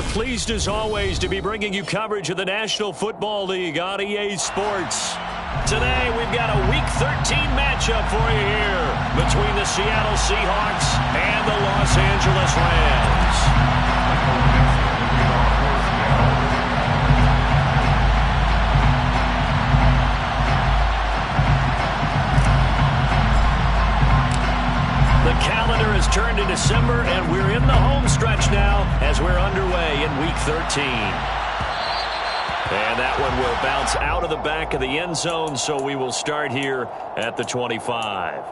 pleased as always to be bringing you coverage of the National Football League on EA Sports. Today we've got a Week 13 matchup for you here between the Seattle Seahawks and the Los Angeles Rams. The calendar has turned to December, and we're in the home stretch now as we're underway in Week 13. And that one will bounce out of the back of the end zone, so we will start here at the 25.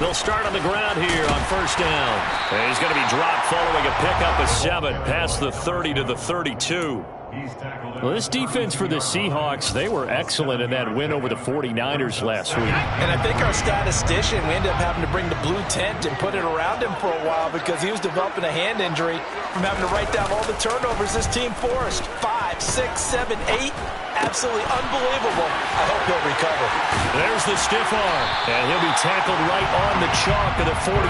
They'll start on the ground here on first down. And he's going to be dropped following a pickup of 7 past the 30 to the 32. Well, this defense for the Seahawks, they were excellent in that win over the 49ers last week. And I think our statistician, we ended up having to bring the blue tent and put it around him for a while because he was developing a hand injury from having to write down all the turnovers this team forced. 5, 6, 7, 8. Absolutely unbelievable. I hope he'll recover. There's the stiff arm, and he'll be tackled right on the chalk of the 45.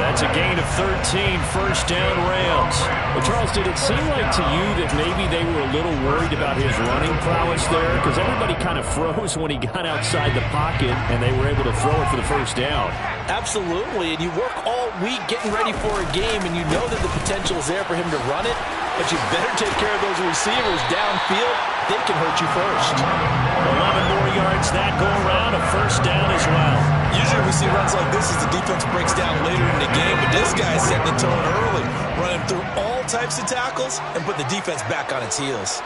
That's a gain of 13, first down Rams. Well, Charles, did it seem like to you that maybe they were a little worried about his running prowess there? Because everybody kind of froze when he got outside the pocket, and they were able to throw it for the first down. Absolutely, and you work all week getting ready for a game, and you know that the potential is there for him to run it. But you better take care of those receivers downfield. They can hurt you first. 11 more yards that go around, a first down as well. Usually we see runs like this as the defense breaks down later in the game, but this guy's setting the tone early, running through all types of tackles and put the defense back on its heels.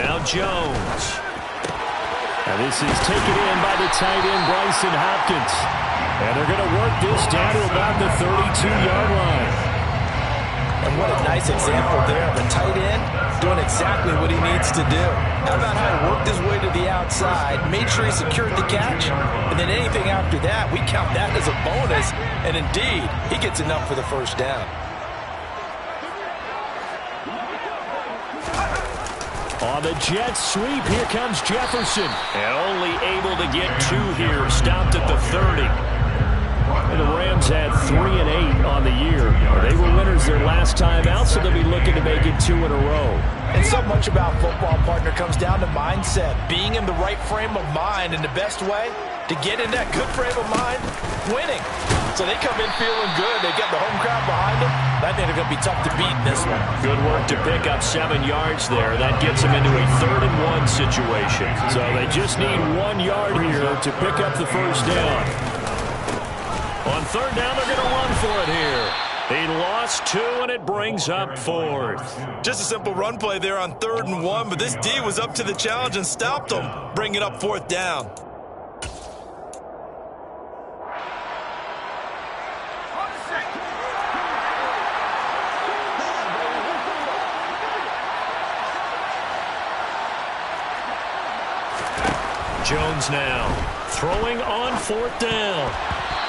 Now Jones. And this is taken in by the tight end, Bryson Hopkins. And they're going to work this down to about the 32-yard line. And what a nice example there of a tight end doing exactly what he needs to do. How about how he worked his way to the outside, made sure he secured the catch, and then anything after that, we count that as a bonus. And indeed, he gets enough for the first down. On the jet sweep, here comes Jefferson. And only able to get 2 here, stopped at the 30. And the Rams had 3 and 8 on the year. They were winners their last time out, so they'll be looking to make it 2 in a row. And so much about football, partner, comes down to mindset. Being in the right frame of mind, and the best way to get in that good frame of mind, winning. So they come in feeling good. They get the home crowd behind them. I think they're going to be tough to beat in this one. Good work to pick up 7 yards there. That gets them into a 3rd and 1 situation. So they just need 1 yard here to pick up the first down. On 3rd down, they're going to run for it here. He lost 2, and it brings up 4th. Just a simple run play there on 3rd and 1, but this D was up to the challenge and stopped him, bringing up 4th down. Jones now throwing on 4th down.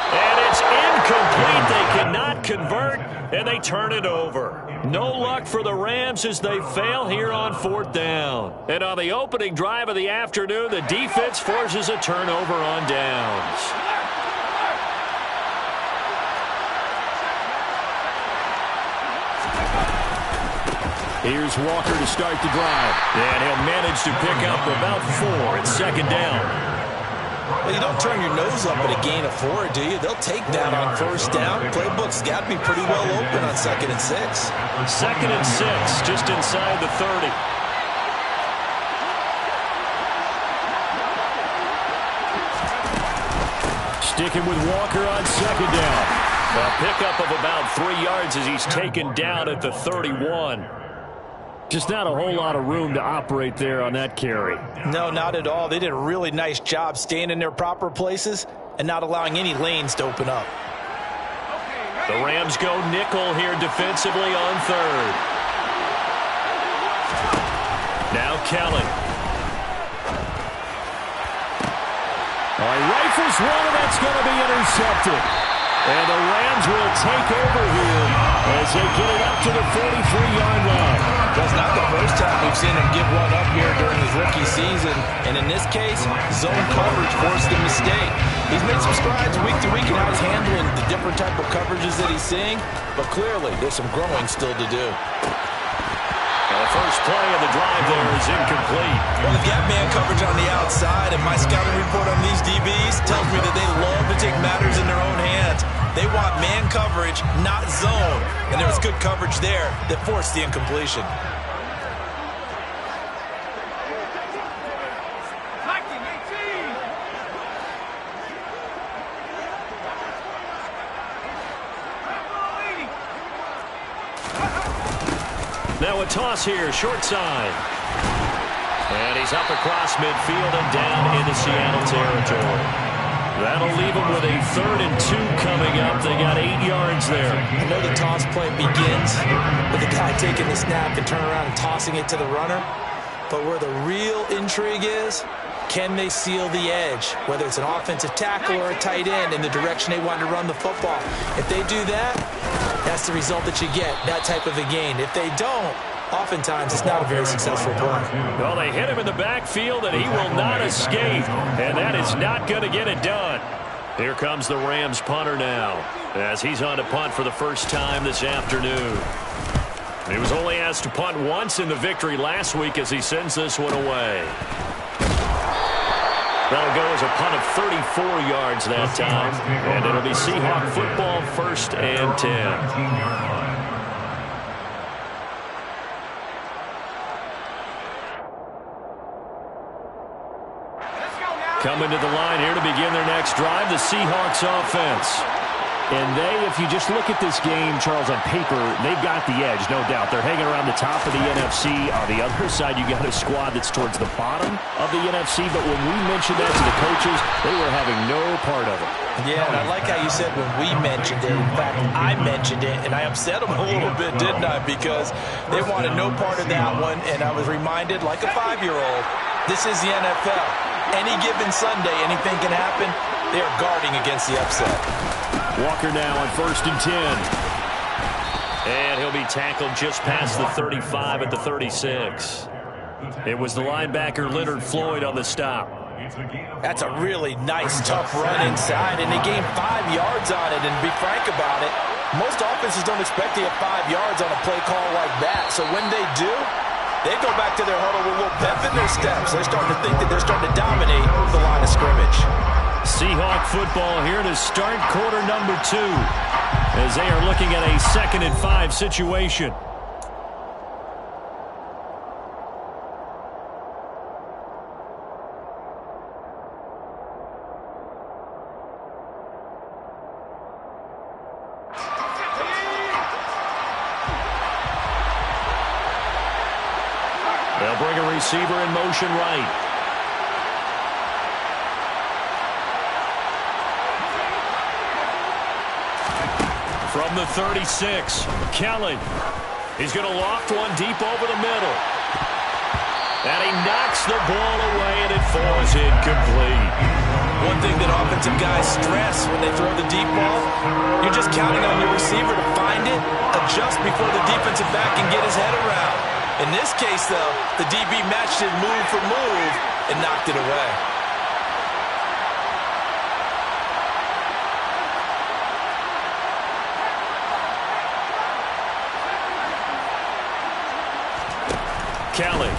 And it's incomplete. They cannot convert, and they turn it over. No luck for the Rams as they fail here on 4th down. And on the opening drive of the afternoon, the defense forces a turnover on downs. Here's Walker to start the drive. And he'll manage to pick up about 4 at 2nd down. Well, you don't turn your nose up at a gain of 4, do you? They'll take that on 1st down. Playbook's got to be pretty well open on 2nd and 6. 2nd and 6, just inside the 30. Sticking with Walker on 2nd down. A pickup of about 3 yards as he's taken down at the 31. Just not a whole lot of room to operate there on that carry. No, not at all. They did a really nice job staying in their proper places and not allowing any lanes to open up. The Rams go nickel here defensively on 3rd. Now Kelly. All right, rifles one, and that's going to be intercepted. And the Rams will take over here as they get it up to the 43-yard line. That's not the first time we've seen him give one up here during his rookie season. And in this case, zone coverage forced the mistake. He's made some strides week to week in how he's handling the different type of coverages that he's seeing. But clearly, there's some growing still to do. The first play of the drive there is incomplete. Well, the gap man coverage on the outside, and my scouting report on these DBs tells me that they love to take matters in their own hands. They want man coverage, not zone. And there was good coverage there that forced the incompletion. Now a toss here, short side. And he's up across midfield and down into Seattle territory. That'll leave them with a 3rd and 2 coming up. They got 8 yards there. I know the toss play begins with the guy taking the snap and turning around and tossing it to the runner. But where the real intrigue is, can they seal the edge, whether it's an offensive tackle or a tight end in the direction they want to run the football? If they do that, that's the result that you get, that type of a gain. If they don't, oftentimes it's not a very successful play. Well, they hit him in the backfield, and he will not escape. And that is not going to get it done. Here comes the Rams punter now, as he's on to punt for the first time this afternoon. He was only asked to punt once in the victory last week as he sends this one away. That'll go as a punt of 34 yards that time, and it'll be Seahawk football, 1st and 10. Coming to the line here to begin their next drive, the Seahawks offense. And if you just look at this game, Charles, on paper, they've got the edge, no doubt. They're hanging around the top of the NFC. On the other side, you got a squad that's towards the bottom of the NFC. But when we mentioned that to the coaches, they were having no part of it. Yeah, and I like how you said when we mentioned it. In fact, I mentioned it, and I upset them a little bit, didn't I? Because they wanted no part of that one, and I was reminded, like a 5-year-old, this is the NFL. Any given Sunday, anything can happen. They are guarding against the upset. Walker now on 1st and 10. And he'll be tackled just past the 35 at the 36. It was the linebacker Leonard Floyd on the stop. That's a really nice, tough run inside, and they gained 5 yards on it. And to be frank about it, most offenses don't expect to get 5 yards on a play call like that. So when they do, they go back to their huddle with a little pep in their steps. They're starting to think that they're starting to dominate the line of scrimmage. Seahawk football here to start quarter number 2 as they are looking at a 2nd and 5 situation. They'll bring a receiver in motion right. From the 36, Kelly. He's going to loft one deep over the middle. And he knocks the ball away, and it falls incomplete. One thing that offensive guys stress when they throw the deep ball, you're just counting on your receiver to find it, adjust before the defensive back can get his head around. In this case, though, the DB matched it move for move and knocked it away. Kelly.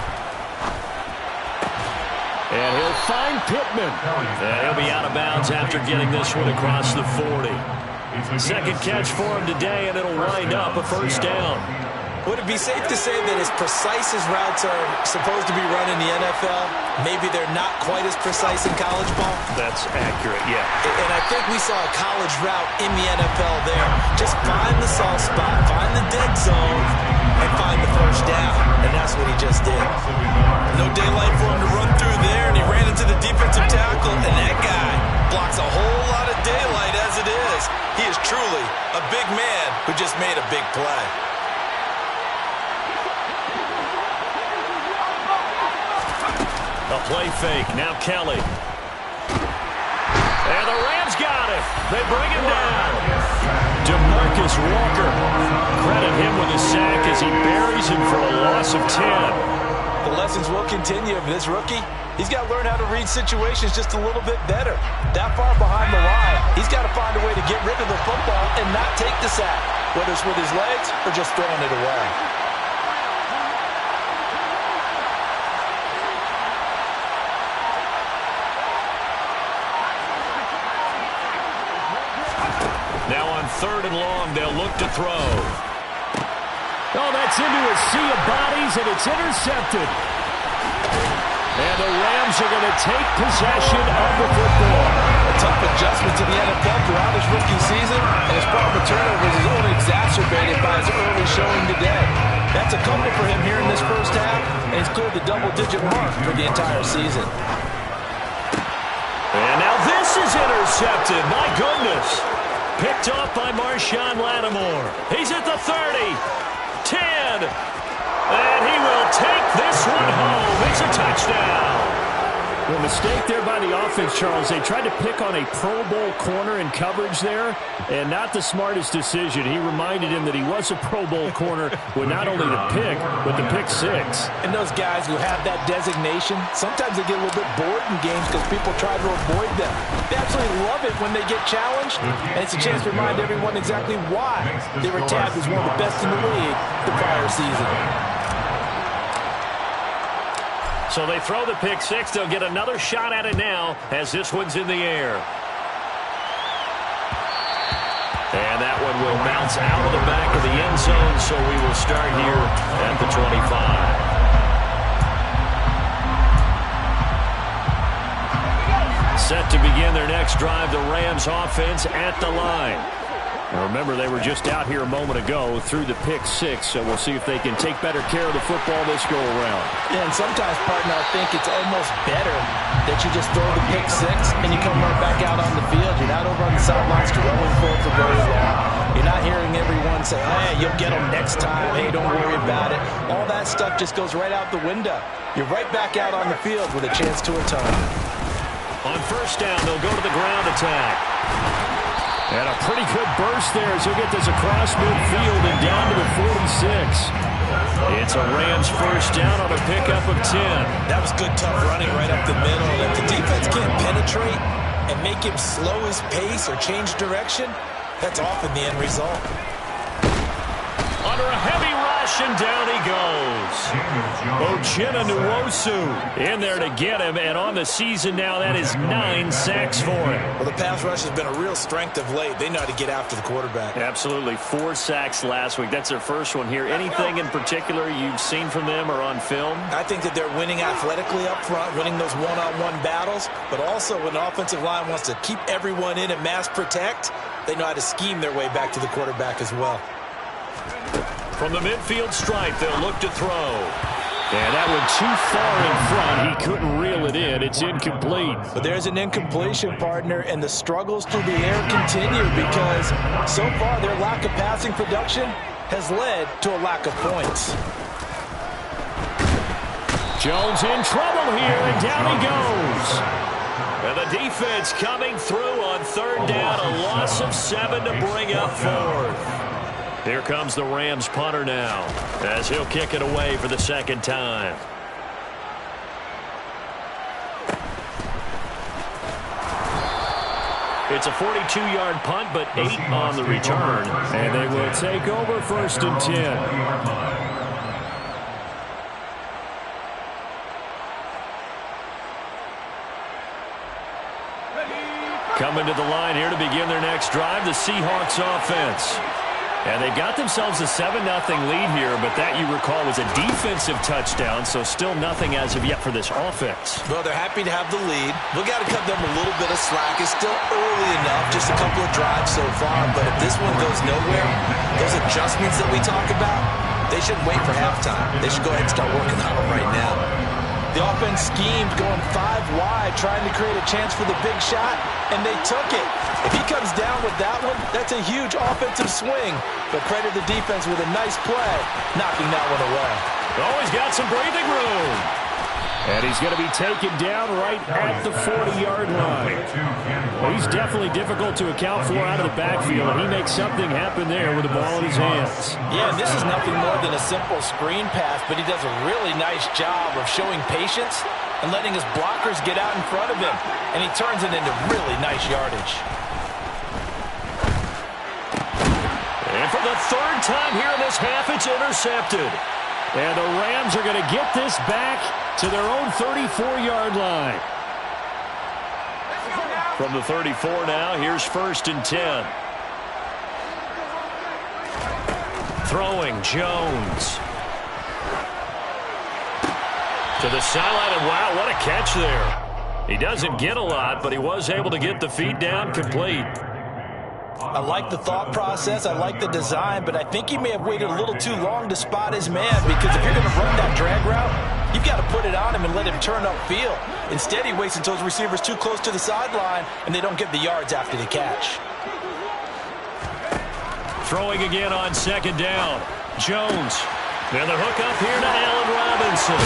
And he'll find Pittman. And he'll be out of bounds after getting this one across the 40. Second catch for him today, and it'll wind up a 1st down. Would it be safe to say that as precise as routes are supposed to be run in the NFL, maybe they're not quite as precise in college ball? That's accurate, yeah. And I think we saw a college route in the NFL there. Just find the soft spot, find the dead zone, and find the 1st down. And that's what he just did. No daylight for him to run through there, and he ran into the defensive tackle, and that guy blocks a whole lot of daylight as it is. He is truly a big man who just made a big play. play fake. Now Kelly. And the Rams got it. They bring him down. DeMarcus Walker. Credit him with a sack as he buries him for a loss of 10. The lessons will continue of this rookie. He's got to learn how to read situations just a little bit better. That far behind the line, he's got to find a way to get rid of the football and not take the sack, whether it's with his legs or just throwing it away. Now on 3rd and long, they'll look to throw. Oh, that's into a sea of bodies, and it's intercepted. And the Rams are going to take possession of the football. A tough adjustment to the NFL throughout his rookie season, and his problem with turnovers is only exacerbated by his early showing today. That's a couple for him here in this first half, and he's cleared the double-digit mark for the entire season. And now this is intercepted. My goodness. Picked off by Marshawn Lattimore. He's at the 30. 10. And he will take this one home. It's a touchdown. Well, mistake there by the offense, Charles. They tried to pick on a Pro Bowl corner in coverage there, and not the smartest decision. He reminded him that he was a Pro Bowl corner with not only the pick, but the pick six. And those guys who have that designation, sometimes they get a little bit bored in games because people try to avoid them. They absolutely love it when they get challenged, and it's a chance to remind everyone exactly why they were tabbed as one of the best in the league the prior season. So they throw the pick six. They'll get another shot at it now as this one's in the air. And that one will bounce out of the back of the end zone, so we will start here at the 25. Set to begin their next drive, the Rams offense at the line. Now remember, they were just out here a moment ago through the pick six, so we'll see if they can take better care of the football this go-around. Yeah, and sometimes, partner, I think it's almost better that you just throw the pick six and you come right back out on the field. You're not over on the sidelines rolling forward for very long. You're not hearing everyone say, hey, you'll get them next time. Hey, don't worry about it. All that stuff just goes right out the window. You're right back out on the field with a chance to atone. On first down, they'll go to the ground attack. And a pretty good burst there as he'll get this across midfield and down to the 46. It's a Rams first down on a pickup of 10. That was good, tough running right up the middle. If the defense can't penetrate and make him slow his pace or change direction, that's often the end result. Under a heavy rush, and down he goes. Uchenna Nwosu in there to get him, and on the season now, that is 9 sacks for him. Well, the pass rush has been a real strength of late. They know how to get after the quarterback. Absolutely. 4 sacks last week. That's their first one here. Anything in particular you've seen from them or on film? I think that they're winning athletically up front, winning those one-on-one battles, but also when the offensive line wants to keep everyone in and mass protect, they know how to scheme their way back to the quarterback as well. From the midfield stripe, they'll look to throw. And that one too far in front. He couldn't reel it in. It's incomplete. But there's an incompletion, partner, and the struggles through the air continue because so far their lack of passing production has led to a lack of points. Jones in trouble here, and down he goes. And the defense coming through on third down. A loss of 7 to bring up fourth. Here comes the Rams punter now as he'll kick it away for the second time. It's a 42-yard punt, but 8 on the return. And they will take over first and 10. Coming to the line here to begin their next drive, the Seahawks offense. And they got themselves a 7-0 lead here, but that, you recall, was a defensive touchdown, so still nothing as of yet for this offense. Well, they're happy to have the lead. We've got to cut them a little bit of slack. It's still early enough, just a couple of drives so far, but if this one goes nowhere, those adjustments that we talk about, they shouldn't wait for halftime. They should go ahead and start working on them right now. The offense schemed going 5 wide, trying to create a chance for the big shot, and they took it. If he comes down with that one, that's a huge offensive swing. But credit the defense with a nice play, knocking that one away. Always got some breathing room. And he's going to be taken down right at the 40-yard line. Well, he's definitely difficult to account for out of the backfield, and he makes something happen there with the ball in his hands. Yeah, and this is nothing more than a simple screen pass, but he does a really nice job of showing patience and letting his blockers get out in front of him, and he turns it into really nice yardage. And for the third time here in this half, it's intercepted. And the Rams are going to get this back to their own 34-yard line. From the 34 now, here's 1st and 10. Throwing, Jones. To the sideline, and wow, what a catch there. He doesn't get a lot, but he was able to get the feet down complete. I like the thought process. I like the design, but I think he may have waited a little too long to spot his man, because if you're going to run that drag route, you've got to put it on him and let him turn upfield. Instead, he waits until his receiver's too close to the sideline, and they don't get the yards after the catch. Throwing again on 2nd down. Jones. And the hook up here to Allen Robinson.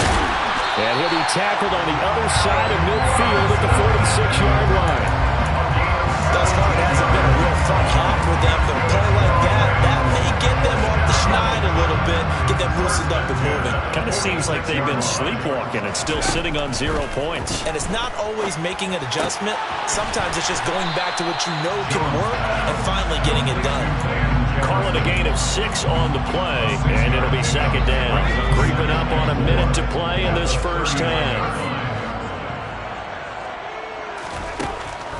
And he'll be tackled on the other side of midfield at the 46-yard line. Thus far, it hasn't been a real fun half for them, but a play like that may get them off the schneid a little bit, get them loosened up and moving. Kind of seems like they've been sleepwalking and still sitting on 0 points. And it's not always making an adjustment. Sometimes it's just going back to what you know can work and finally getting it done. Call it a gain of 6 on the play, and it'll be 2nd down. Creeping up on a minute to play in this first half.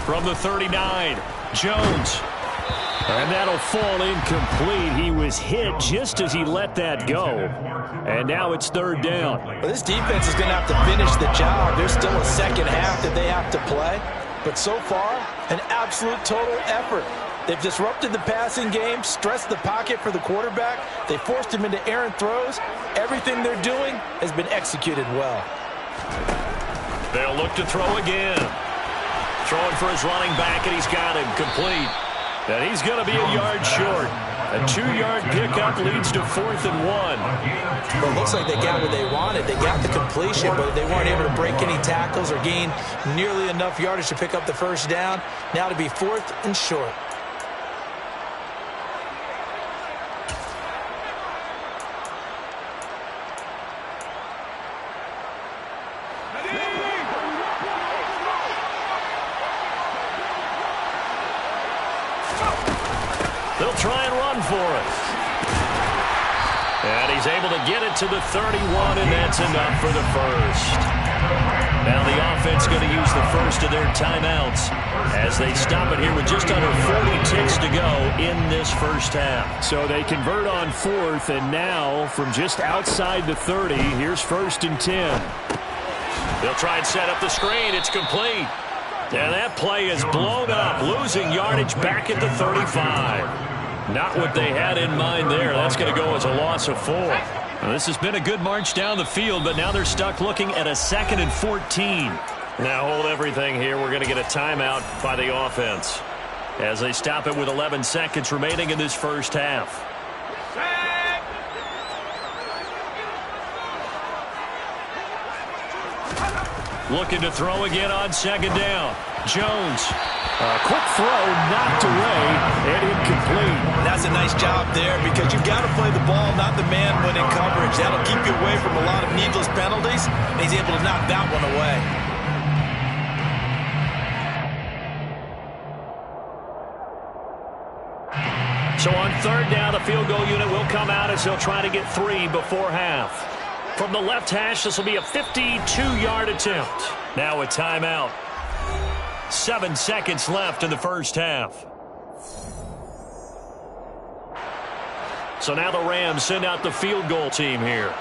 From the 39, Jones. And that'll fall incomplete. He was hit just as he let that go. And now it's 3rd down. Well, this defense is going to have to finish the job. There's still a second half that they have to play. But so far, an absolute total effort. They've disrupted the passing game, stressed the pocket for the quarterback. They forced him into errant throws. Everything they're doing has been executed well. They'll look to throw again. Throwing for his running back, and he's got him complete. And he's going to be a yard short. A 2-yard pickup leads to 4th and 1. Well, it looks like they got what they wanted. They got the completion, but they weren't able to break any tackles or gain nearly enough yardage to pick up the first down. Now to be 4th and short. They'll try and run for it. And he's able to get it to the 31, and that's enough for the first. Now the offense going to use the first of their timeouts as they stop it here with just under 40 ticks to go in this first half. So they convert on 4th, and now from just outside the 30, here's 1st and 10. They'll try and set up the screen. It's complete. And that play is blown up, losing yardage back at the 35. Not what they had in mind there. That's going to go as a loss of 4. Now, this has been a good march down the field, but now they're stuck looking at a 2nd and 14. Now hold everything here. We're going to get a timeout by the offense as they stop it with 11 seconds remaining in this first half. Looking to throw again on 2nd down. Jones. A quick throw knocked away and incomplete. That's a nice job there, because you've got to play the ball, not the man when in coverage. That'll keep you away from a lot of needless penalties, and he's able to knock that one away. So on 3rd down, the field goal unit will come out as they'll try to get 3 before half. From the left hash, this will be a 52-yard attempt. Now a timeout. 7 seconds left in the first half. So now the Rams send out the field goal team here.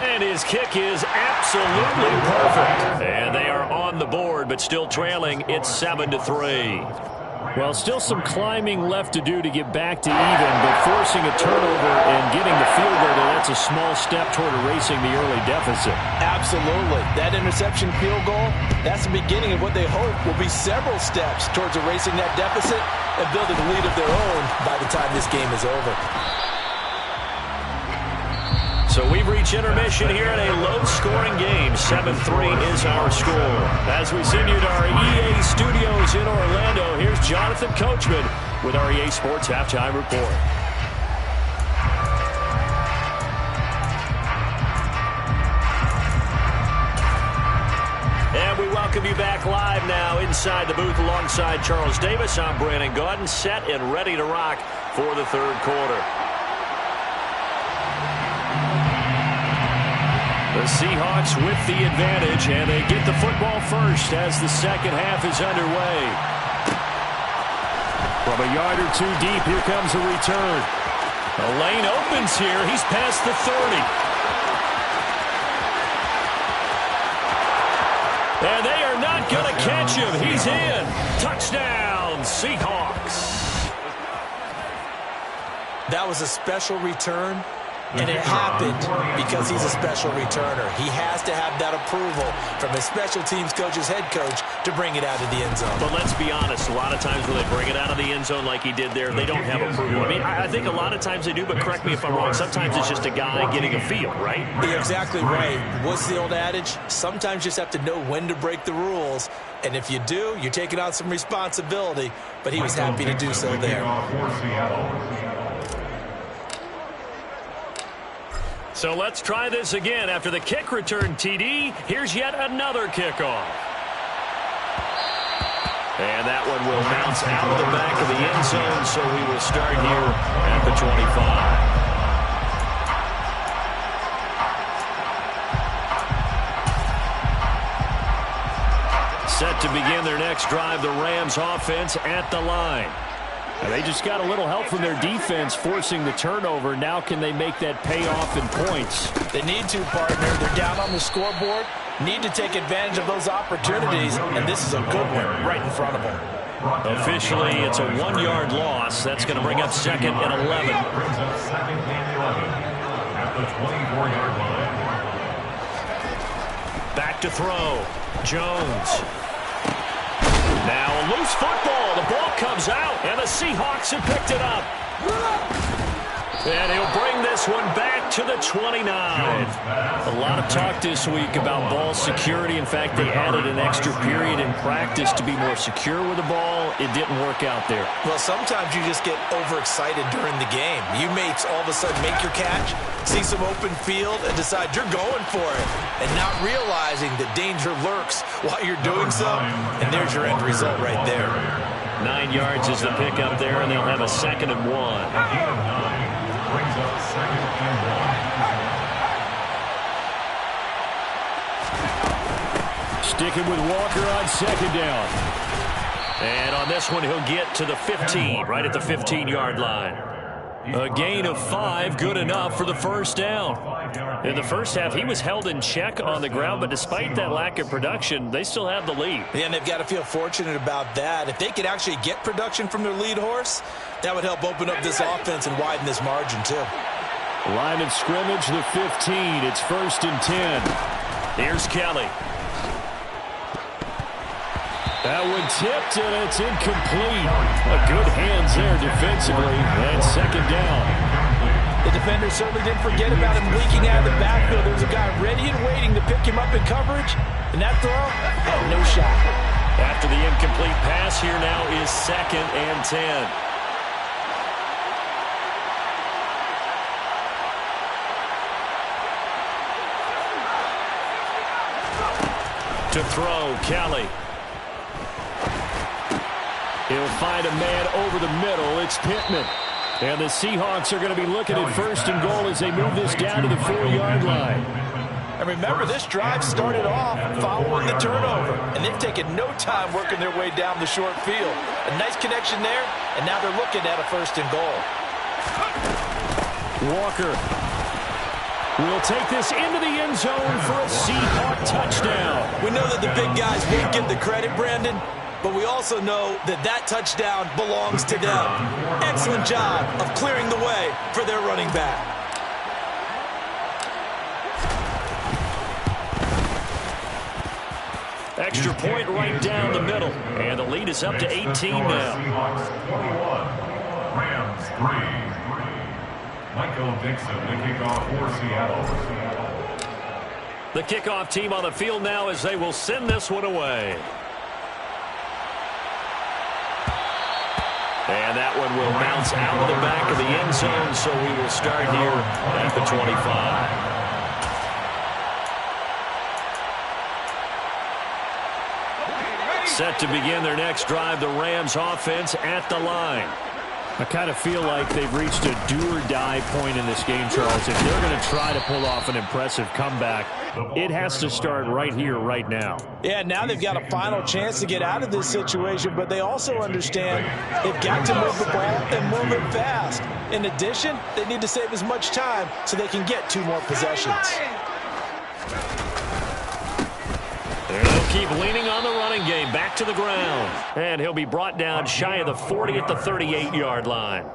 And his kick is absolutely perfect. And they are on the board, but still trailing. It's 7-3. Well, still some climbing left to do to get back to even, but forcing a turnover and getting the field goal, that's a small step toward erasing the early deficit. Absolutely. That interception field goal, that's the beginning of what they hope will be several steps towards erasing that deficit and building a lead of their own by the time this game is over. So we've reached intermission here in a low-scoring game. 7-3 is our score. As we send you to our EA studios in Orlando, here's Jonathan Coachman with our EA Sports Halftime Report. And we welcome you back live now inside the booth alongside Charles Davis. I'm Brandon Gaudin, set and ready to rock for the third quarter. The Seahawks with the advantage, and they get the football first as the second half is underway. From a yard or two deep, here comes a return. The lane opens here. He's past the 30. And they are not going to catch him. He's in. Touchdown, Seahawks. That was a special return. And it happened because he's a special returner. He has to have that approval from his special teams coach's head coach to bring it out of the end zone. But let's be honest, a lot of times when they bring it out of the end zone like he did there, they don't have approval. I mean, I think a lot of times they do, but correct me if I'm wrong. Sometimes it's just a guy getting a feel, right? You're exactly right. What's the old adage? Sometimes you just have to know when to break the rules. And if you do, you're taking on some responsibility. But he was happy to do so there. So let's try this again. After the kick return TD, here's yet another kickoff. And that one will bounce out of the back of the end zone, so we will start here at the 25. Set to begin their next drive, the Rams offense at the line. And they just got a little help from their defense forcing the turnover. Now can they make that pay off in points? They need to, partner. They're down on the scoreboard. Need to take advantage of those opportunities, and this is a good one right in front of them. Officially, it's a 1-yard loss. That's going to bring up second and 11. Back to throw. Jones. Now a loose football. The ball comes out, and the Seahawks have picked it up. And he'll bring this one back to the 29. A lot of talk this week about ball security. In fact, they added an extra period in practice to be more secure with the ball. It didn't work out there. Well, sometimes you just get overexcited during the game. You may all of a sudden make your catch, see some open field, and decide you're going for it, and not realizing that danger lurks while you're doing so, and there's your end result right there. 9 yards is the pickup there, and they'll have a second and 1. Brings up second and 1. Sticking with Walker on second down. And on this one, he'll get to the 15, right at the 15-yard line. A gain of 5, good enough for the first down. In the first half, he was held in check on the ground, but despite that lack of production, they still have the lead. Yeah, and they've got to feel fortunate about that. If they could actually get production from their lead horse, that would help open up this offense and widen this margin, too. Line of scrimmage, the 15. It's 1st and 10. Here's Kelly. That one tipped, and it's incomplete. A good hands there defensively, and second down. The defender certainly didn't forget about him leaking out of the backfield. There was a guy ready and waiting to pick him up in coverage, and that throw had no shot. After the incomplete pass, here now is 2nd and 10. To throw, Kelly. He'll find a man over the middle. It's Pittman. And the Seahawks are going to be looking at 1st and goal as they move this down to the 4-yard line. And remember, this drive started off following the turnover, and they've taken no time working their way down the short field. A nice connection there, and now they're looking at a 1st and goal. Walker will take this into the end zone for a Seahawk touchdown. We know that the big guys won't get the credit, Brandon, but we also know that that touchdown belongs to them. Excellent job of clearing the way for their running back. Extra point right down the middle. And the lead is up to 18 now. Seahawks 21, Rams 3. Michael Dixon, the kickoff for Seattle. The kickoff team on the field now as they will send this one away. And that one will bounce out of the back of the end zone, so we will start here at the 25. Set to begin their next drive, the Rams offense at the line. I kind of feel like they've reached a do-or-die point in this game, Charles. If they're going to try to pull off an impressive comeback, it has to start right here, right now. Yeah, now they've got a final chance to get out of this situation, but they also understand they've got to move the ball and move it fast. In addition, they need to save as much time so they can get 2 more possessions. They'll keep leaning on the running game. Back to the ground. And he'll be brought down shy of the 40 at the 38-yard line.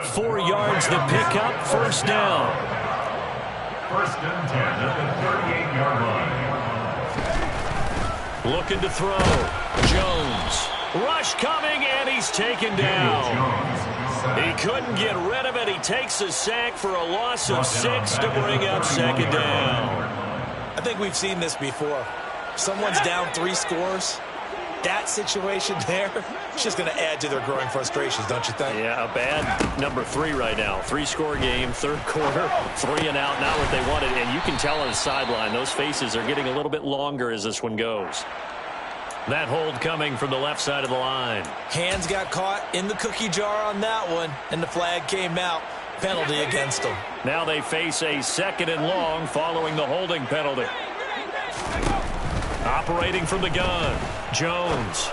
4 yards the pickup. First down. First and 10 at the 38-yard line. Looking to throw. Jones. Rush coming, and he's taken down. He couldn't get rid of it. He takes a sack for a loss of 6 to bring up second down. I think we've seen this before. Someone's down 3 scores. That situation there, it's just going to add to their growing frustrations, don't you think? Yeah, a bad number 3 right now. 3-score game, third quarter, 3 and out, not what they wanted. And you can tell on the sideline, those faces are getting a little bit longer as this one goes. That hold coming from the left side of the line. Hands got caught in the cookie jar on that one, and the flag came out. Penalty against them. Now they face a 2nd and long following the holding penalty. Operating from the gun, Jones.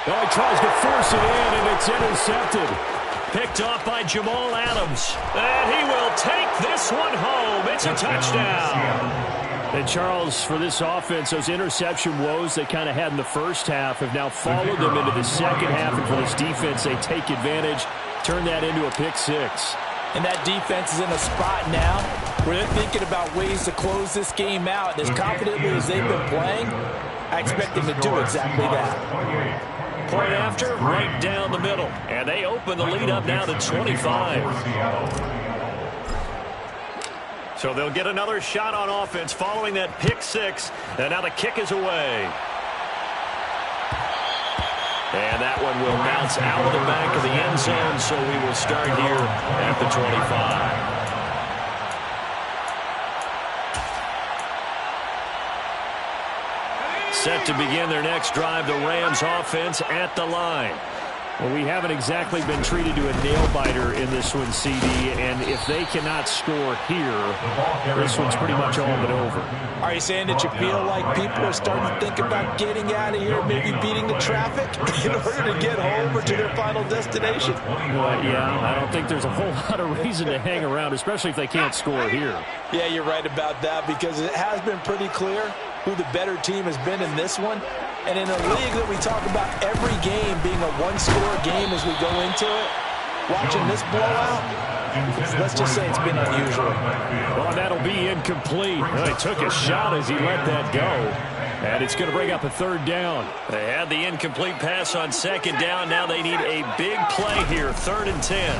Oh, he tries to force it in, and it's intercepted. Picked off by Jamal Adams. And he will take this one home. It's a touchdown. And, Charles, for this offense, those interception woes they kind of had in the first half have now followed them into the second half. And for this defense, they take advantage, turn that into a pick-6. And that defense is in a spot now where they're thinking about ways to close this game out. As confidently as they've been playing, I expect them to do exactly that. Point after, right down the middle. And they open the lead up now to 25. So they'll get another shot on offense following that pick-6. And now the kick is away. And that one will bounce out of the back of the end zone, so we will start here at the 25. Set to begin their next drive, the Rams offense at the line. Well, we haven't exactly been treated to a nail-biter in this one, CD, and if they cannot score here, this one's pretty much all but over. Are you saying that you feel like people are starting to think about getting out of here, maybe beating the traffic in order to get home or to their final destination? Well, yeah, I don't think there's a whole lot of reason to hang around, especially if they can't score here. Yeah, you're right about that, because it has been pretty clear who the better team has been in this one. And in a league that we talk about every game being a one-score game as we go into it, watching this blowout, let's just say it's been unusual. Well, that'll be incomplete. Well, he took a shot as he let that go. And it's going to bring up a 3rd down. They had the incomplete pass on 2nd down. Now they need a big play here, 3rd and 10.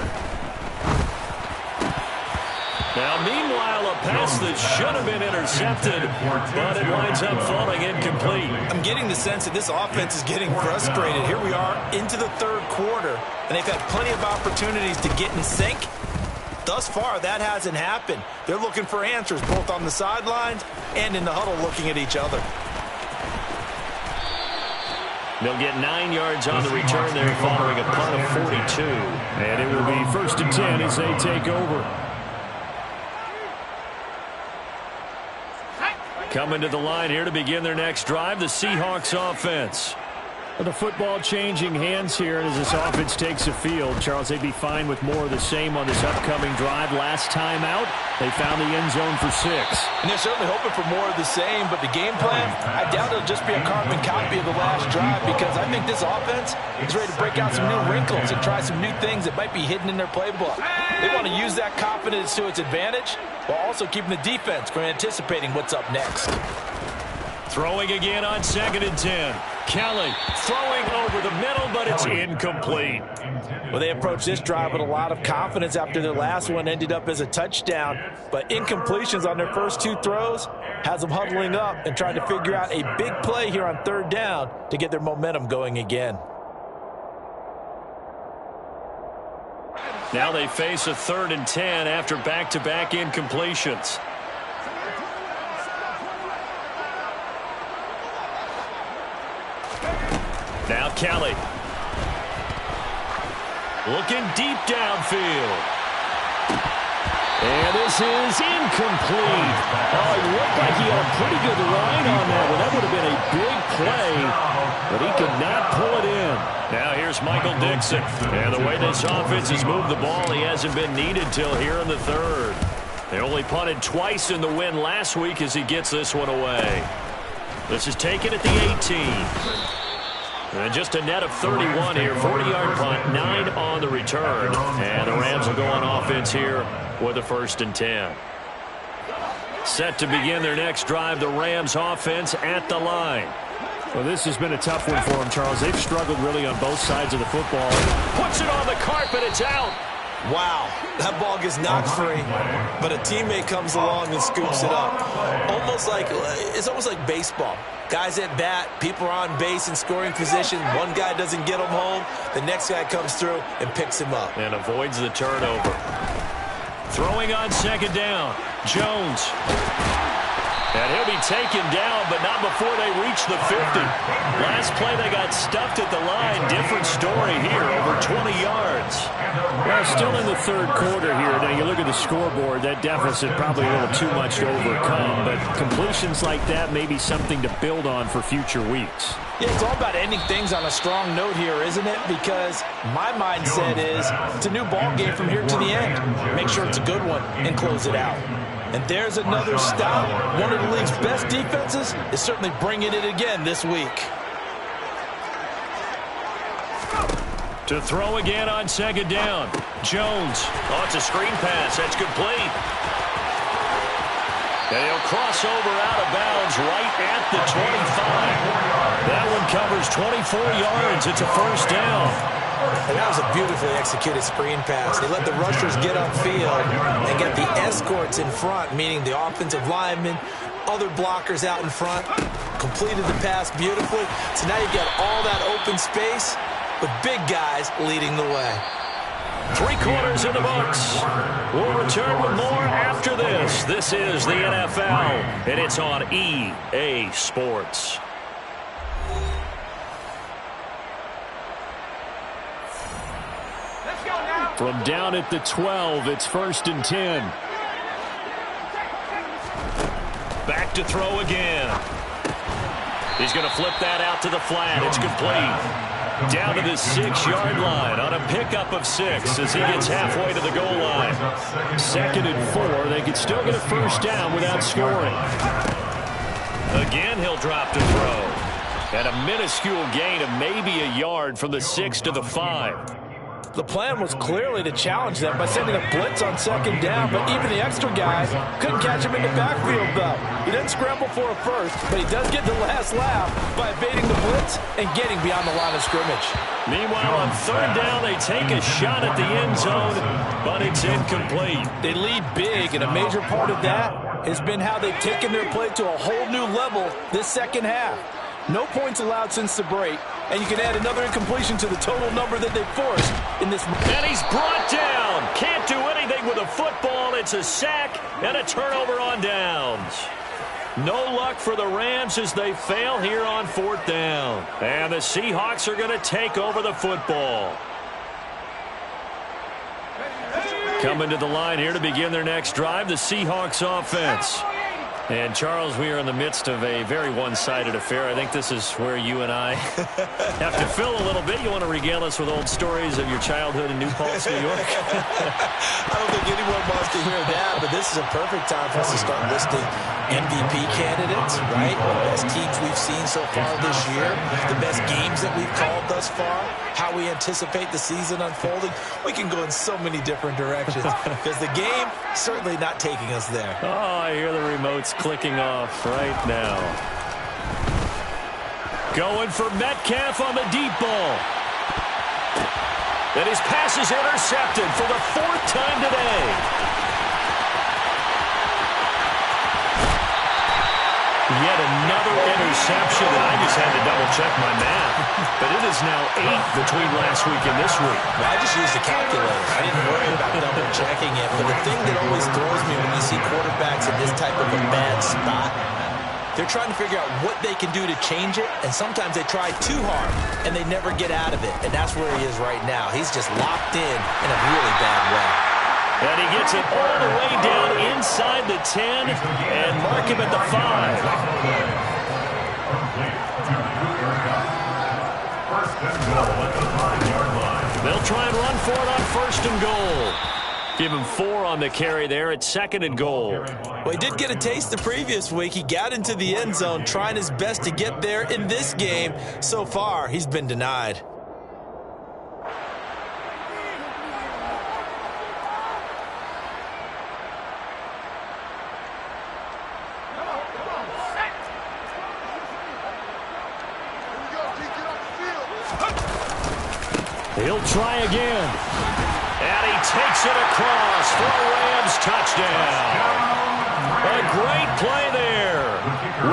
Now, meanwhile, a pass that should have been intercepted, but it winds up falling incomplete. I'm getting the sense that this offense is getting frustrated. Here we are into the 3rd quarter, and they've had plenty of opportunities to get in sync. Thus far, that hasn't happened. They're looking for answers both on the sidelines and in the huddle looking at each other. They'll get 9 yards on the return there following a punt of 42. And it will be 1st and 10 as they take over. Coming to the line here to begin their next drive, the Seahawks offense. The football changing hands here as this offense takes the field. Charles, they'd be fine with more of the same on this upcoming drive. Last time out, they found the end zone for 6. And they're certainly hoping for more of the same, but the game plan, I doubt it'll just be a carbon copy of the last drive, because I think this offense is ready to break out some new wrinkles and try some new things that might be hidden in their playbook. They want to use that confidence to its advantage while also keeping the defense from anticipating what's up next. Throwing again on 2nd and 10. Kelly throwing over the middle, but it's incomplete. Well, they approached this drive with a lot of confidence after their last one ended up as a touchdown. But incompletions on their first 2 throws has them huddling up and trying to figure out a big play here on 3rd down to get their momentum going again. Now they face a 3rd and 10 after back-to-back incompletions. Now Kelly. Looking deep downfield. And this is incomplete. Oh, it looked like he had a pretty good line on that one. That would have been a big play, but he could not pull it in. Now here's Michael Dixon. And the way this offense has moved the ball, he hasn't been needed till here in the 3rd. They only punted twice in the win last week as he gets this one away. This is taken at the 18. And just a net of 31 here. 40-yard punt, 9 on the return. And the Rams will go on offense here with a 1st and 10. Set to begin their next drive, the Rams offense at the line. Well, this has been a tough one for them, Charles. They've struggled really on both sides of the football. Puts it on the carpet. It's out. Wow, that ball gets knocked free, but a teammate comes along and scoops it up. It's almost like baseball. Guys at bat, people are on base in scoring position. One guy doesn't get him home. The next guy comes through and picks him up. And avoids the turnover. Throwing on 2nd down. Jones. And he'll be taken down, but not before they reach the 50. Last play, they got stuffed at the line. Different story here, over 20 yards. Well, still in the 3rd quarter here. Now, you look at the scoreboard, that deficit probably a little too much to overcome, but completions like that may be something to build on for future weeks. Yeah, it's all about ending things on a strong note here, isn't it? Because my mindset is it's a new ball game from here to the end. Make sure it's a good one and close it out. And there's another stop. One of the league's best defenses is certainly bringing it again this week. To throw again on 2nd down. Jones. Oh, it's a screen pass. That's complete. And he'll cross over out of bounds right at the 25. That one covers 24 yards. It's a 1st down. And that was a beautifully executed screen pass. They let the rushers get upfield and get the escorts in front, meaning the offensive linemen, other blockers out in front, completed the pass beautifully. So now you've got all that open space with big guys leading the way. 3 quarters in the books. We'll return with more after this. This is the NFL, and it's on EA Sports. From down at the 12, it's 1st and 10. Back to throw again. He's going to flip that out to the flat. It's complete. Down to the 6-yard line on a pickup of 6 as he gets halfway to the goal line. 2nd and 4. They could still get a 1st down without scoring. Again, he'll drop to throw. And a minuscule gain of maybe a yard from the 6 to the 5. The plan was clearly to challenge them by sending a blitz on 2nd down, but even the extra guys couldn't catch him in the backfield, though. He doesn't scramble for a 1st, but he does get the last laugh by evading the blitz and getting beyond the line of scrimmage. Meanwhile, on 3rd down, they take a shot at the end zone, but it's incomplete. They lead big, and a major part of that has been how they've taken their play to a whole new level this 2nd half. No points allowed since the break, and you can add another incompletion to the total number that they've forced in this. And he's brought down. Can't do anything with a football. It's a sack and a turnover on downs. No luck for the Rams as they fail here on 4th down. And the Seahawks are going to take over the football. Coming to the line here to begin their next drive, the Seahawks offense. And, Charles, we are in the midst of a very one-sided affair. I think this is where you and I have to fill a little bit. You want to regale us with old stories of your childhood in New Paltz, New York? I don't think anyone wants to hear that, but this is a perfect time for us to start listing MVP candidates, right? The best teams we've seen so far this year, the best games that we've called thus far, how we anticipate the season unfolding. We can go in so many different directions because the game certainly not taking us there. Oh, I hear the remotes clicking off right now. Going for Metcalf on the deep ball. And his pass is intercepted for the 4th time today. Yet another interception, and I just had to double-check my math. But it is now 8 between last week and this week. Well, I just used a calculator. I didn't worry about double-checking it. But the thing that always throws me when you see quarterbacks in this type of a bad spot, they're trying to figure out what they can do to change it, and sometimes they try too hard, and they never get out of it. And that's where he is right now. He's just locked in a really bad way. And he gets it all the way down inside the 10 and mark him at the 5. They'll try and run for it on 1st and goal. Give him 4 on the carry there at 2nd and goal. Well, he did get a taste the previous week. He got into the end zone trying his best to get there in this game. So far, he's been denied. He'll try again. And he takes it across for a Rams touchdown. A great play there.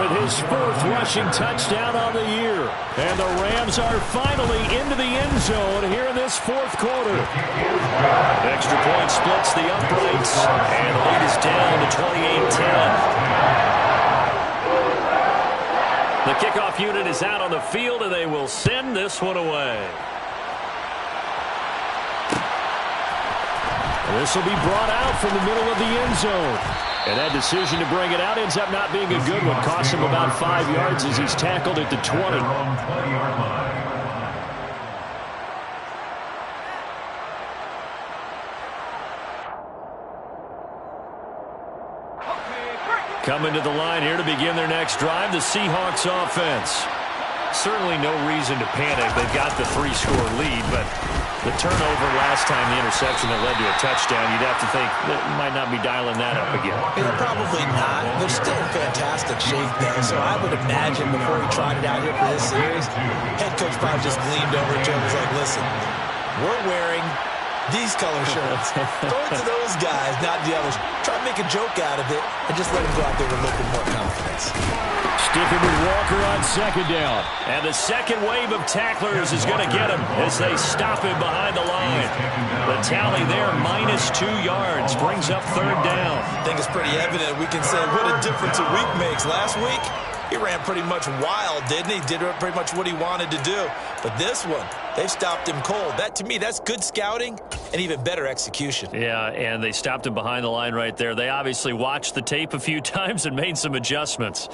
With his 4th rushing touchdown on the year. And the Rams are finally into the end zone here in this 4th quarter. Extra point splits the uprights. And the lead is down to 28-10. The kickoff unit is out on the field, and they will send this one away. This will be brought out from the middle of the end zone. And that decision to bring it out ends up not being a good one. Costs him about 5 yards as he's tackled at the 20. Coming to the line here to begin their next drive, the Seahawks offense. Certainly no reason to panic. They've got the 3-score lead, but the turnover last time, the interception that led to a touchdown, you'd have to think that might not be dialing that up again. Yeah, probably not. They're still in fantastic shape, though, so I would imagine before he tried it out here for this series, head coach probably just leaned over to him and was like, listen, we're wearing these color shirts. Throw it to those guys, not the others. Try to make a joke out of it and just let him go out there with a little bit more confidence. Sticking with Walker on 2nd down. And the second wave of tacklers is going to get him as they stop him behind the line. The tally there, -2 yards, brings up 3rd down. I think it's pretty evident. We can say what a difference a week makes. Last week, he ran pretty much wild, didn't he? Did pretty much what he wanted to do. But this one, they've stopped him cold. That, to me, that's good scouting and even better execution. Yeah, and they stopped him behind the line right there. They obviously watched the tape a few times and made some adjustments.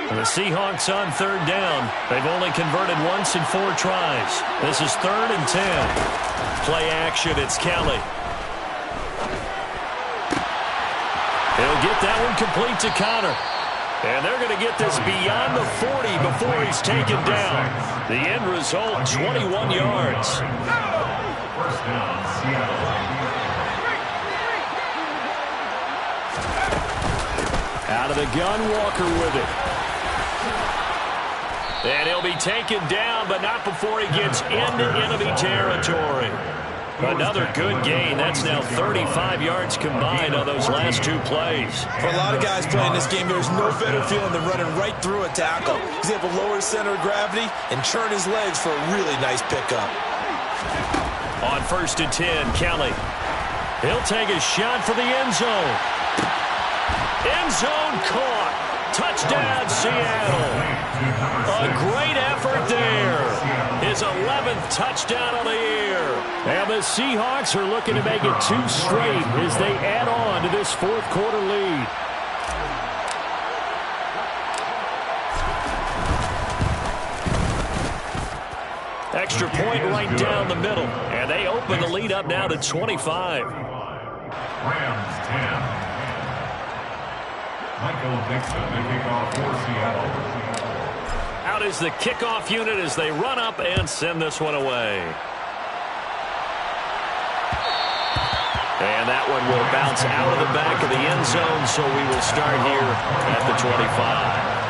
The Seahawks on 3rd down. They've only converted once in 4 tries. This is 3rd and 10. Play action, it's Kelly. He'll get that one complete to Connor. And they're going to get this beyond the 40 before he's taken down. The end result, 21 yards. First down, Seattle. Out of the gun, Walker with it. And he'll be taken down, but not before he gets into enemy territory. Another good gain. That's now 35 yards combined on those last 2 plays. For a lot of guys playing this game, there's no better feeling than running right through a tackle. He's able to lower his center of gravity and turn his legs for a really nice pickup. On 1st and 10, Kelly. He'll take a shot for the end zone. End zone caught. Touchdown, Seattle. A great effort there. His 11th touchdown of the year. And the Seahawks are looking to make it 2 straight as they add on to this fourth quarter lead. Extra point right down the middle. And they open the lead up now to 25. Rams 10. Michael Dixon, the kickoff for Seattle. Out is the kickoff unit as they run up and send this one away. And that one will bounce out of the back of the end zone, so we will start here at the 25.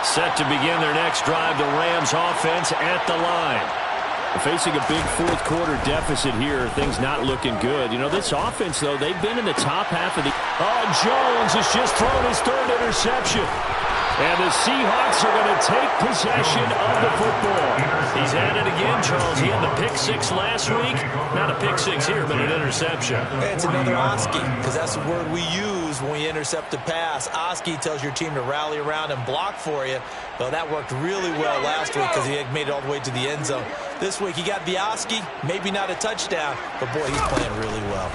Set to begin their next drive, the Rams offense at the line. Facing a big fourth quarter deficit here, things not looking good. You know, this offense, though, they've been in the top half of the... Oh, Jones has just thrown his 3rd interception. And the Seahawks are going to take possession of the football. He's at it again, Charles. He had the pick 6 last week. Not a pick 6 here, but an interception. It's another Oski, because that's the word we use when we intercept a pass. Oski tells your team to rally around and block for you. Well, that worked really well last week because he had made it all the way to the end zone. This week, he got the Oski, maybe not a touchdown, but boy, he's playing really well.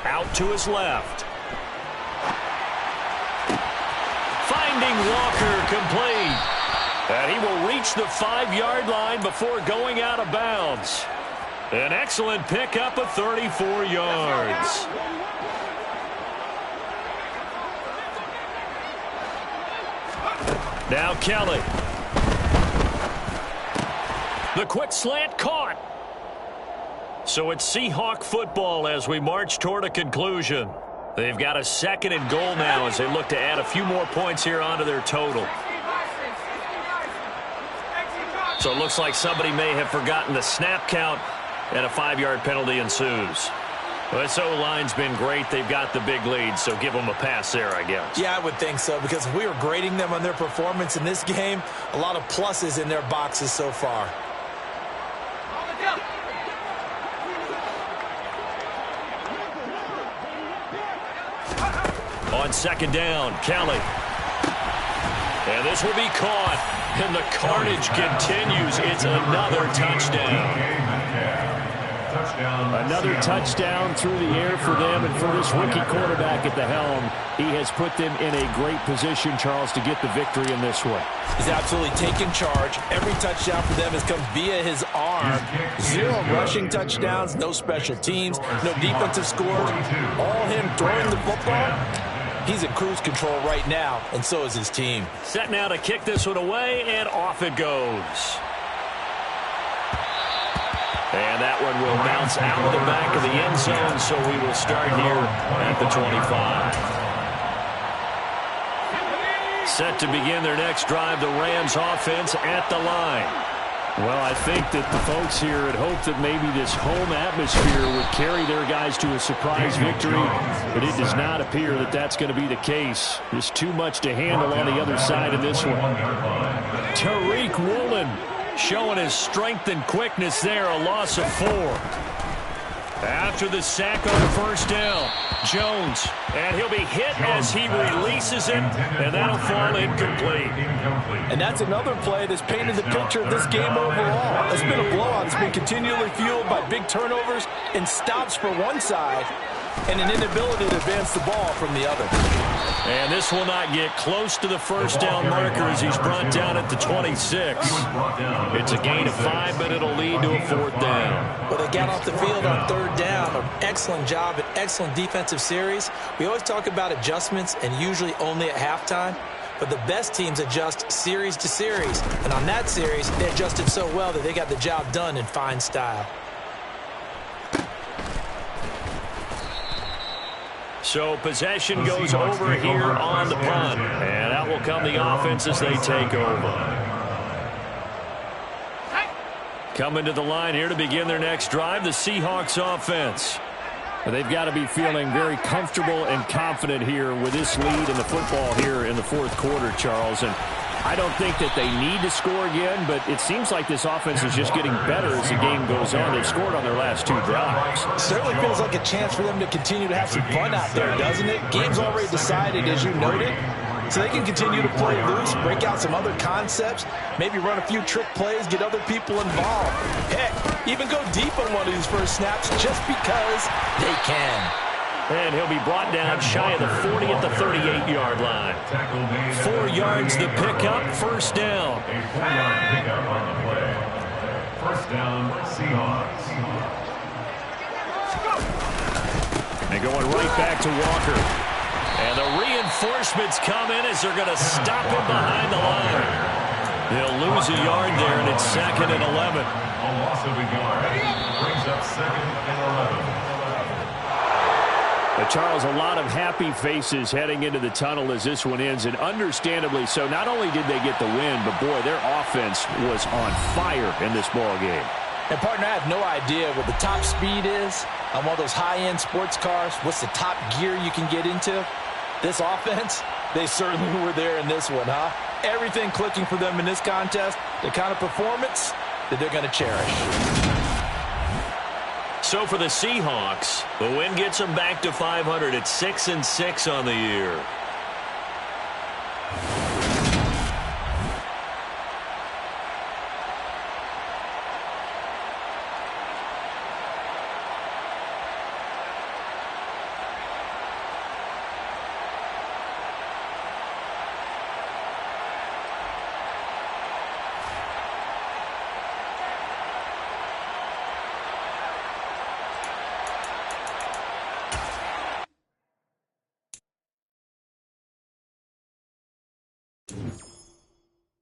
Out to his left. Finding Walker complete. And he will reach the 5-yard line before going out of bounds. An excellent pickup of 34 yards. Now Kelly. The quick slant caught. So it's Seahawk football as we march toward a conclusion. They've got a 2nd and goal now as they look to add a few more points here onto their total. So it looks like somebody may have forgotten the snap count, and a 5-yard penalty ensues. Well, this O-line's been great. They've got the big lead, so give them a pass there, I guess. Yeah, I would think so, because if we were grading them on their performance in this game, a lot of pluses in their boxes so far. On 2nd down, Kelly. And this will be caught. And the carnage continues. It's another touchdown. Another touchdown through the air for them, and for this rookie quarterback at the helm, he has put them in a great position, Charles, to get the victory in this one. He's absolutely taken charge. Every touchdown for them has come via his arm. 0 rushing touchdowns, no special teams, no defensive scores. All him throwing the football. He's in cruise control right now, and so is his team. Set now to kick this one away, and off it goes. And that one will bounce out of the back of the end zone, so we will start here at the 25. Set to begin their next drive, the Rams offense at the line. Well, I think that the folks here had hoped that maybe this home atmosphere would carry their guys to a surprise victory, but it does not appear that that's going to be the case. There's too much to handle on the other side of this one. Tariq Woolen showing his strength and quickness there, a loss of 4. After the sack on the 1st down, Jones, and he'll be hit as he releases it, and that'll fall incomplete. And that's another play that's painted the picture of this game overall. It's been a blowout. It's been continually fueled by big turnovers and stops for one side and an inability to advance the ball from the other. And this will not get close to the 1st down marker as he's brought down at the 26. It's a gain of 5, but it'll lead to a 4th down. Well, they got off the field on 3rd down. An excellent job, an excellent defensive series. We always talk about adjustments and usually only at halftime. But the best teams adjust series to series. And on that series, they adjusted so well that they got the job done in fine style. So possession goes over here on the punt. And out will come the offense as they take over. Coming to the line here to begin their next drive, the Seahawks offense. They've got to be feeling very comfortable and confident here with this lead in the football here in the 4th quarter, Charles. And I don't think that they need to score again, but it seems like this offense is just getting better as the game goes on. They've scored on their last 2 drives. Certainly feels like a chance for them to continue to have some fun out there, doesn't it? Game's already decided, as you noted. so they can continue to play loose, break out some other concepts, maybe run a few trick plays, get other people involved. Heck, even go deep on one of these first snaps just because they can. And he'll be brought down shy of the 40 at the 38-yard line. 4 yards the pickup, first down. A 4-yard pickup on the play. First down, Seahawks. And going right back to Walker. And the reinforcements come in as they're going to stop him behind the line. They'll lose a yard there, and it's 2nd and 11. A loss of a yard brings up 2nd and 11. Charles, a lot of happy faces heading into the tunnel as this one ends, and understandably so. Not only did they get the win, but, boy, their offense was on fire in this ball game. And, partner, I have no idea what the top speed is on one of those high-end sports cars. What's the top gear you can get into? This offense, they certainly were there in this one, huh? Everything clicking for them in this contest, the kind of performance that they're going to cherish. So for the Seahawks, the win gets them back to 500 at 6-6 on the year. You